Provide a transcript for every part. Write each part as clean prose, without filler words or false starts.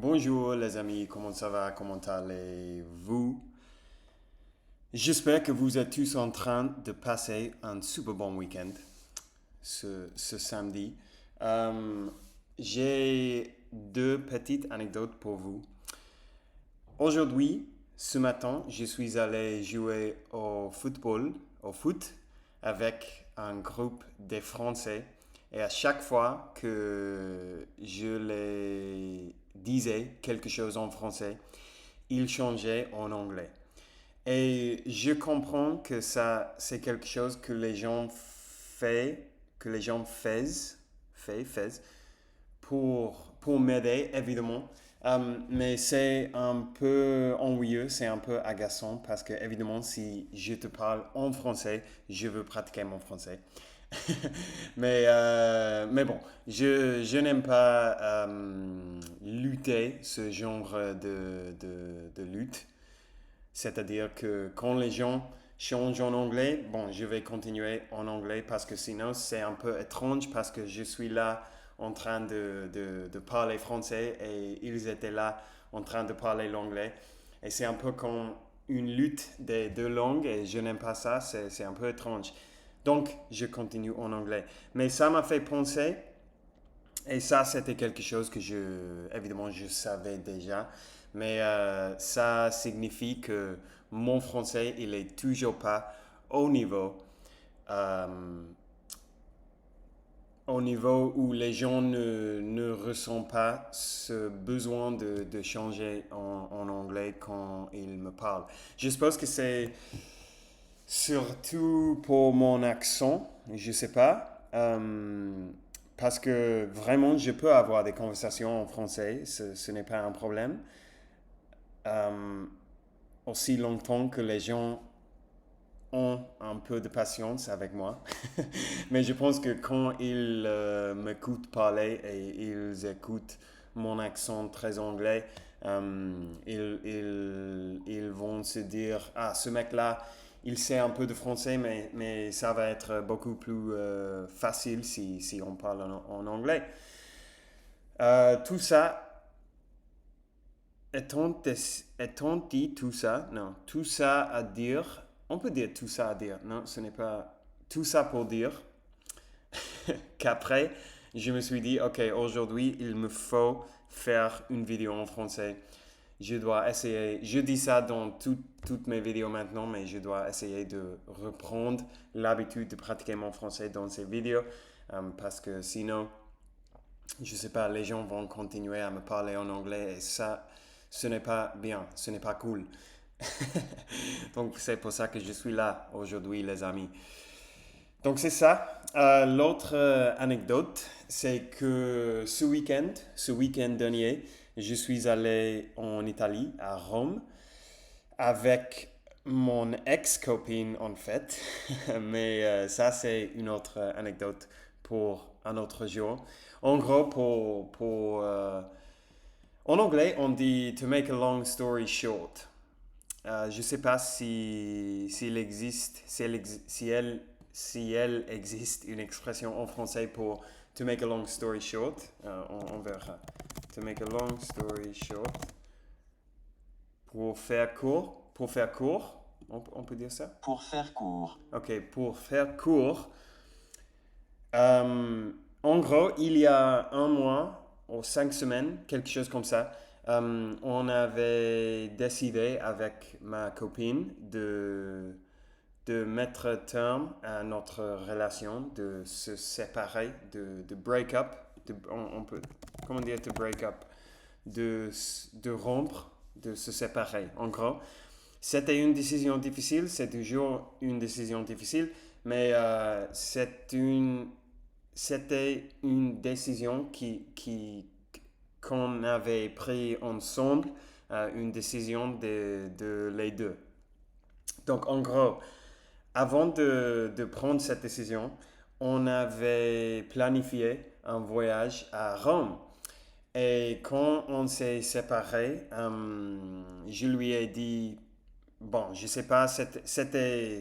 Bonjour les amis, comment ça va? Comment allez-vous? J'espère que vous êtes tous en train de passer un super bon week-end ce samedi. Euh, j'ai deux petites anecdotes pour vous. Aujourd'hui, ce matin, je suis allé jouer au foot, avec un groupe de Français. Et à chaque fois que je les disais quelque chose en français, ils changeaient en anglais. Et je comprends que ça, c'est quelque chose que les gens que les gens font pour m'aider, évidemment. Mais c'est un peu ennuyeux, c'est un peu agaçant parce que, évidemment, si je te parle en français, je veux pratiquer mon français. Mais bon, je n'aime pas lutter ce genre de lutte. C'est-à-dire que quand les gens changent en anglais, bon, je vais continuer en anglais parce que sinon c'est un peu étrange parce que je suis là en train de parler français et ils étaient là en train de parler l'anglais. Et c'est un peu comme une lutte des deux langues et je n'aime pas ça, c'est un peu étrange. Donc, je continue en anglais. Mais ça m'a fait penser, et ça, c'était quelque chose que évidemment, je savais déjà. Mais ça signifie que mon français, il est toujours pas au niveau, euh, au niveau où les gens ne ressentent pas ce besoin de changer en anglais quand ils me parlent. Je suppose que c'est surtout pour mon accent, je sais pas. Parce que vraiment, je peux avoir des conversations en français, ce n'est pas un problème. Euh, Aussi longtemps que les gens ont un peu de patience avec moi. Mais je pense que quand ils m'écoutent parler et ils écoutent mon accent très anglais, ils vont se dire, ah, ce mec-là, il sait un peu de français, mais ça va être beaucoup plus facile si on parle en anglais. Tout ça, étant dit tout ça, non, tout ça à dire, on peut dire tout ça à dire, non, ce n'est pas tout ça pour dire qu'après, je me suis dit, ok, aujourd'hui, il me faut faire une vidéo en français. Je dois essayer, je dis ça dans toutes mes vidéos maintenant, mais je dois essayer de reprendre l'habitude de pratiquer mon français dans ces vidéos parce que sinon, je sais pas, les gens vont continuer à me parler en anglais et ça, ce n'est pas bien, ce n'est pas cool. Donc c'est pour ça que je suis là aujourd'hui, les amis. Donc c'est ça. L'autre anecdote, c'est que ce week-end dernier, je suis allé en Italie, à Rome, avec mon ex-copine en fait. Mais ça, c'est une autre anecdote pour un autre jour. En gros, en anglais, on dit to make a long story short. Je ne sais pas s'il existe, si elle existe une expression en français pour to make a long story short. On verra. To make a long story short. Pour faire court, on peut dire ça? Pour faire court, Ok, pour faire court. Euh, En gros, il y a un mois ou 5 semaines, quelque chose comme ça, on avait décidé avec ma copine de mettre terme à notre relation, de se séparer, de break up, on peut, comment dire, de break up, de rompre, de se séparer, en gros. C'était une décision difficile, c'est toujours une décision difficile, mais c'était une décision qu'on avait prise ensemble, une décision de les deux. Donc, en gros, avant de prendre cette décision, on avait planifié un voyage à Rome. Et quand on s'est séparés, je lui ai dit, bon, je sais pas, c'était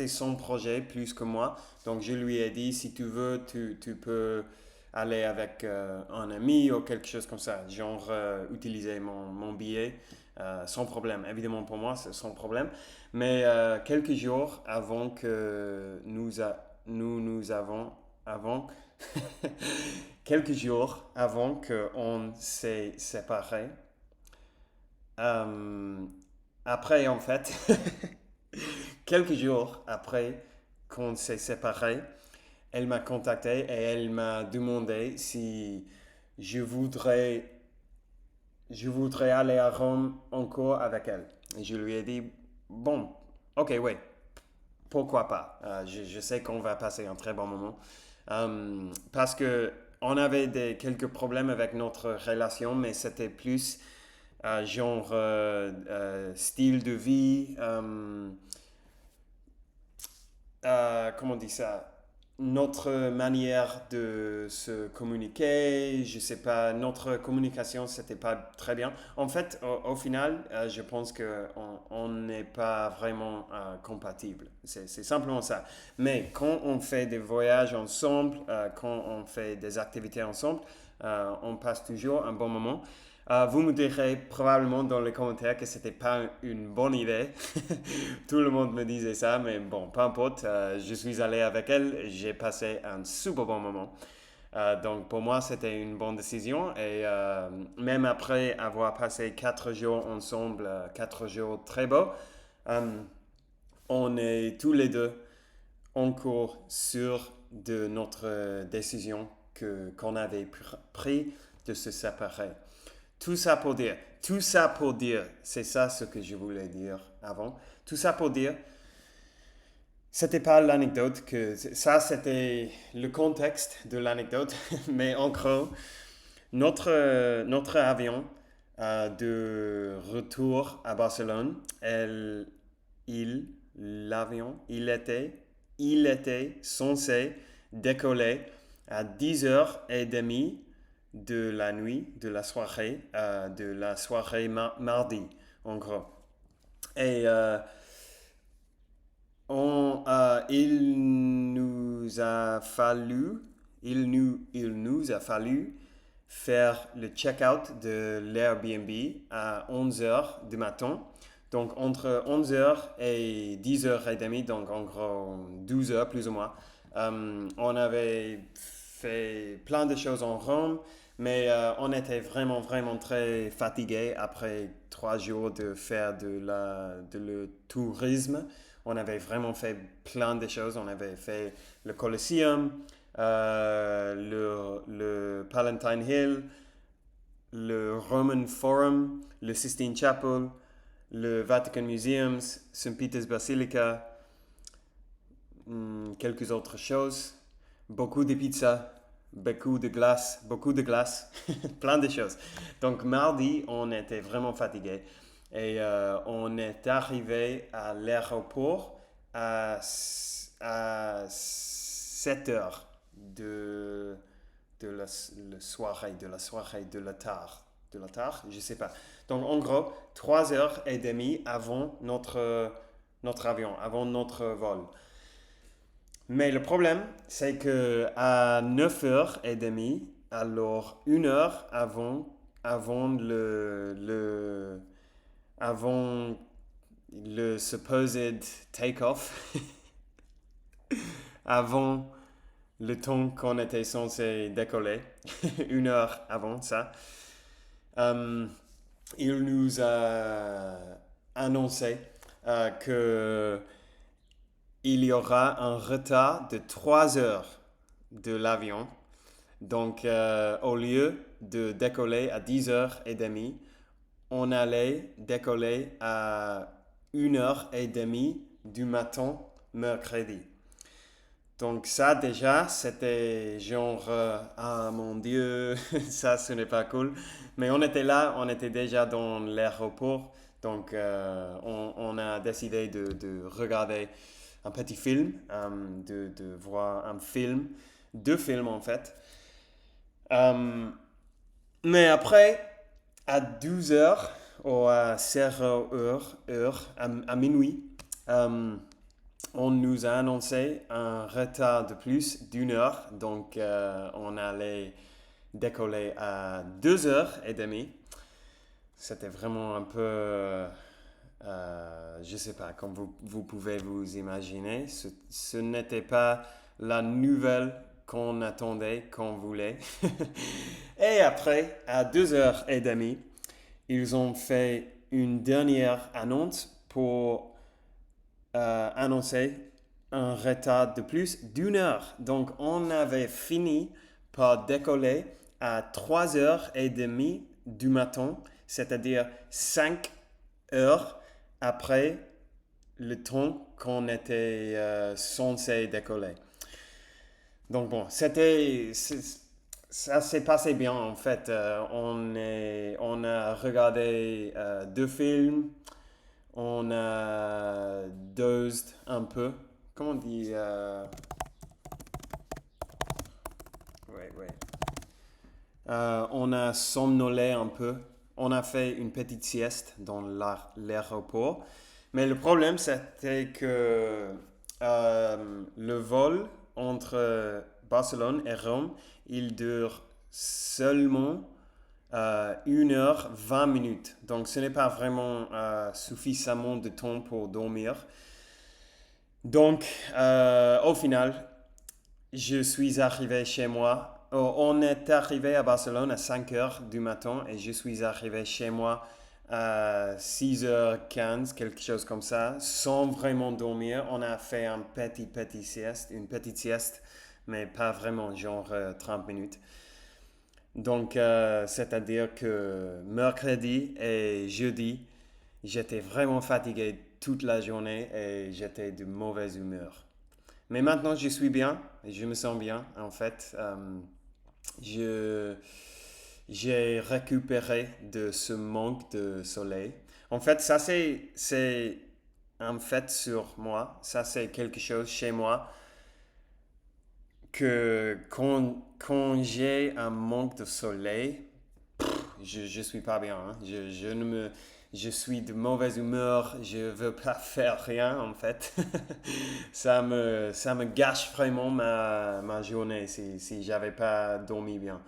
son projet plus que moi. Donc je lui ai dit, si tu veux, tu peux aller avec un ami ou quelque chose comme ça, genre utiliser mon billet sans problème. Évidemment, pour moi, c'est sans problème. Mais quelques jours avant que nous avons, avant, quelques jours avant qu'on s'est séparés, euh, après, en fait, quelques jours après qu'on s'est séparés, elle m'a contacté et elle m'a demandé si je voudrais, je voudrais aller à Rome encore avec elle. Et je lui ai dit, bon, ok, ouais, pourquoi pas. Je sais qu'on va passer un très bon moment. Parce que on avait quelques problèmes avec notre relation, mais c'était plus genre style de vie, comment on dit ça, notre manière de se communiquer, je sais pas, notre communication, c'était pas très bien. En fait, au final, je pense on n'est pas vraiment compatible. C'est simplement ça. Mais quand on fait des voyages ensemble, quand on fait des activités ensemble, on passe toujours un bon moment. Vous me direz probablement dans les commentaires que c'était pas une bonne idée. Tout le monde me disait ça, mais bon, peu importe. Je suis allé avec elle, j'ai passé un super bon moment. Donc pour moi, c'était une bonne décision. Et même après avoir passé 4 jours ensemble, 4 jours très beaux, euh, on est tous les deux encore sûrs de notre décision qu'on avait pris de se séparer. Tout ça pour dire, tout ça pour dire, c'est ça ce que je voulais dire avant. Tout ça pour dire, c'était pas l'anecdote que ça c'était le contexte de l'anecdote, mais en gros, notre avion de retour à Barcelone, il, l'avion, il était censé décoller à 10h30 de la nuit, de la soirée mardi, en gros. Et il nous a fallu, il nous a fallu faire le check-out de l'Airbnb à 11h du matin. Donc entre 11h et 10h30, donc en gros 12 heures plus ou moins, on avait fait plein de choses en Rome, mais on était vraiment, vraiment très fatigué après 3 jours de faire le tourisme. On avait vraiment fait plein de choses. On avait fait le Colosseum, le Palatine Hill, le Roman Forum, le Sistine Chapel, le Vatican Museum, St. Peter's Basilica, quelques autres choses, beaucoup de pizzas, beaucoup de glace, plein de choses. Donc mardi, on était vraiment fatigué et on est arrivé à l'aéroport à 7 heures de la tard, je sais pas. Donc en gros, 3h30 avant notre avion, avant notre vol. Mais le problème, c'est que à 9h30, alors 1 heure avant avant le supposed take-off, avant le temps qu'on était censé décoller, 1 heure avant ça, euh, il nous a annoncé que il y aura un retard de 3 heures de l'avion. Donc, au lieu de décoller à 10h30, on allait décoller à 1h30 du matin, mercredi. Donc ça déjà, c'était genre, ah mon Dieu, ça ce n'est pas cool. Mais on était là, on était déjà dans l'aéroport, donc on a décidé de regarder un petit film, de voir un film, 2 films en fait. Euh, mais après, à 12 heures ou à 16 heures, à minuit, euh, on nous a annoncé un retard de plus d'une heure. Donc, on allait décoller à 2h30. C'était vraiment un peu, je sais pas, comme vous pouvez vous imaginer, ce n'était pas la nouvelle qu'on attendait, qu'on voulait. Et après, à 2h30, ils ont fait une dernière annonce pour annoncer un retard de plus d'une heure. Donc, on avait fini par décoller à 3h30 du matin, c'est-à-dire 5 heures après le temps qu'on était censé décoller. Donc bon, ça s'est passé bien en fait. On a regardé 2 films, on a dozed un peu. Comment on dit ouais, ouais. On a somnolé un peu. On a fait une petite sieste dans l'aéroport. Mais le problème, c'était que le vol entre Barcelone et Rome, il dure seulement 1h20. Donc, ce n'est pas vraiment suffisamment de temps pour dormir. Donc, au final, je suis arrivé chez moi. On est arrivé à Barcelone à 5 heures du matin et je suis arrivé chez moi à 6h15, quelque chose comme ça, sans vraiment dormir. On a fait une petite sieste, mais pas vraiment, genre 30 minutes. Donc, c'est-à-dire que mercredi et jeudi, j'étais vraiment fatigué toute la journée et j'étais de mauvaise humeur. Mais maintenant, je suis bien, et je me sens bien, en fait. Je, j'ai récupéré de ce manque de soleil. En fait, c'est un fait sur moi. Ça, c'est quelque chose chez moi que quand j'ai un manque de soleil, je suis pas bien. Hein. Je suis de mauvaise humeur. Je veux pas faire rien en fait. Ça me gâche vraiment ma journée si j'avais pas dormi bien.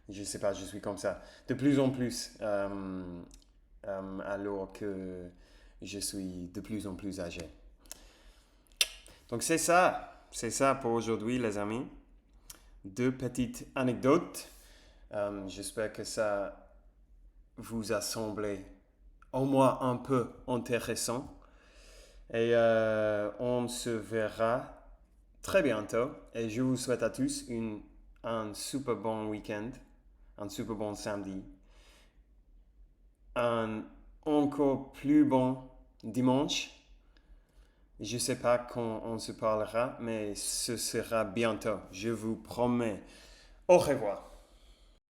Je sais pas, je suis comme ça. De plus en plus, alors que je suis de plus en plus âgé. Donc c'est ça pour aujourd'hui les amis. 2 petites anecdotes. J'espère que ça vous a semblé au moins un peu intéressant. Et on se verra très bientôt. Et je vous souhaite à tous un super bon week-end, un super bon samedi, un encore plus bon dimanche. Je ne sais pas quand on se parlera, mais ce sera bientôt. Je vous promets. Au revoir.